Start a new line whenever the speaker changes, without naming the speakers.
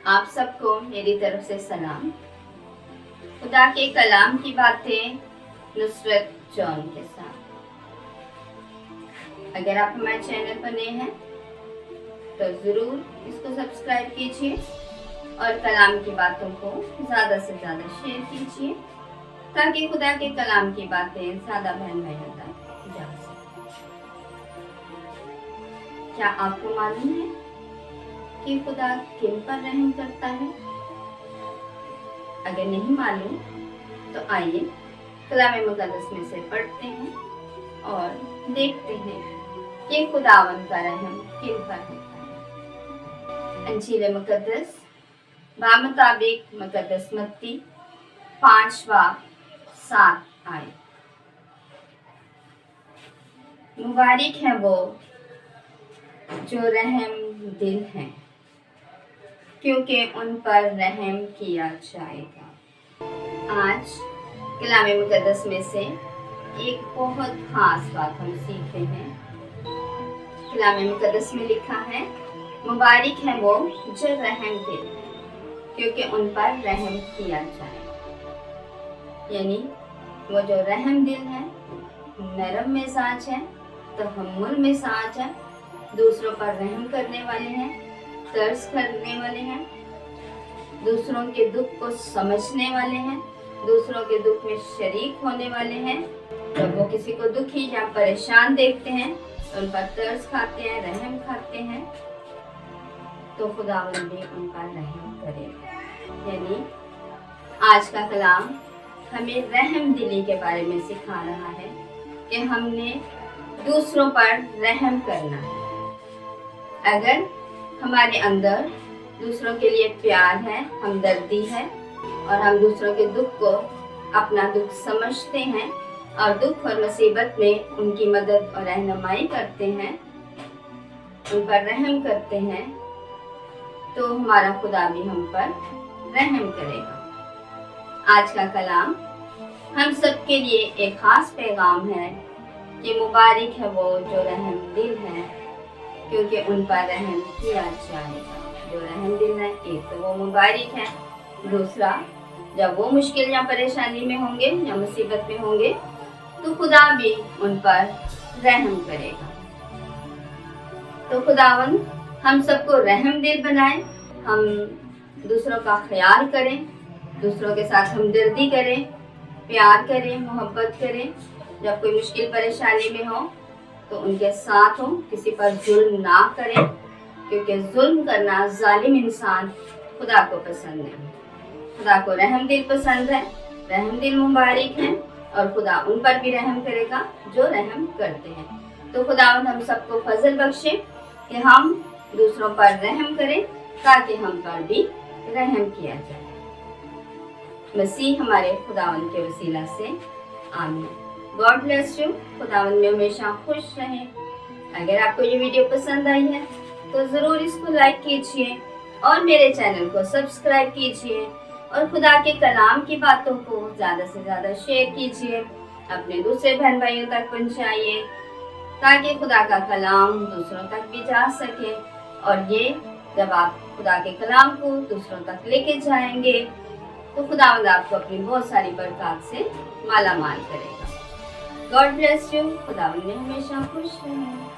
आप सबको मेरी तरफ से सलाम। खुदा के कलाम की बातें नुसरत जॉन के साथ। अगर आप हमारे चैनल पर नए हैं तो ज़रूर इसको सब्सक्राइब कीजिए और कलाम की बातों को ज़्यादा से ज़्यादा शेयर कीजिए ताकि खुदा के कलाम की बातें ज़्यादा बहन भाइयों तक जा सके। क्या आपको मालूम है कि खुदा किन पर रहम करता है? अगर नहीं मालूम तो आइए कलाम मुक़द्दस में से पढ़ते हैं और देखते हैं कि खुदावन का रहम किन पर होता है। अंजील मुक़द्दस बामुताबिक मुक़द्दस मत्ती 5:7 आए। मुबारक है वो जो रहम दिल हैं, क्योंकि उन पर रहम किया जाएगा। आज कलाम मुक़द्दस में से एक बहुत खास बात हम सीखते हैं। कलाम मुक़द्दस में लिखा है, मुबारक है वो जो रहम दिल हैं, क्योंकि उन पर रहम किया जाएगा। यानी वो जो रहम दिल है, नरम मिजाज है, तहम्मुल मिजाज है, दूसरों पर रहम करने वाले हैं, तर्स करने वाले हैं, दूसरों के दुख को समझने वाले हैं, दूसरों के दुख में शरीक होने वाले हैं। जब वो किसी को दुखी या परेशान देखते हैं तो उन पर तर्स खाते हैं, रहम खाते हैं, तो खुदावंद भी उन पर रहम करेगा। यानी आज का कलाम हमें रहम दिली के बारे में सिखा रहा है कि हमने दूसरों पर रहम करना है। अगर हमारे अंदर दूसरों के लिए प्यार है, हमदर्दी है और हम दूसरों के दुख को अपना दुख समझते हैं और दुख और मुसीबत में उनकी मदद और रहनुमाई करते हैं, उन पर रहम करते हैं, तो हमारा खुदा भी हम पर रहम करेगा। आज का कलाम हम सबके लिए एक खास पैगाम है कि मुबारक है वो जो रहम दिल है, क्योंकि उन पर रहम किया जाएगा। जो रहम दिल है, एक तो वो मुबारक है, दूसरा जब वो मुश्किल या परेशानी में होंगे या मुसीबत में होंगे तो खुदा भी उन पर रहम करेगा। तो खुदावन हम सबको रहम दिल बनाए, हम दूसरों का ख्याल करें, दूसरों के साथ हमदर्दी करें, प्यार करें, मोहब्बत करें। जब कोई मुश्किल परेशानी में हो तो उनके साथ हो, किसी पर जुल्म ना करें, क्योंकि जुल्म करना जालिम इंसान खुदा को पसंद नहीं। खुदा को रहम दिल पसंद है, रहम दिल मुबारक है और खुदा उन पर भी रहम करेगा जो रहम करते हैं। तो खुदा हम सबको फजल बख्शे कि हम दूसरों पर रहम करें ताकि हम पर भी रहम किया जाए। मसीह हमारे खुदावन के वसीला से आमीन। God bless you. खुदावन में हमेशा खुश रहें। अगर आपको ये वीडियो पसंद आई है तो ज़रूर इसको लाइक कीजिए और मेरे चैनल को सब्सक्राइब कीजिए और खुदा के कलाम की बातों को ज़्यादा से ज़्यादा शेयर कीजिए, अपने दूसरे बहन भाइयों तक पहुँचाइए ताकि खुदा का कलाम दूसरों तक भी जा सके। और ये जब आप खुदा के कलाम को दूसरों तक लेके जाएंगे तो खुदावंद आपको अपनी बहुत सारी बरकत से माला माल करेगा। God bless you. खुदावंद में हमेशा खुश रहें।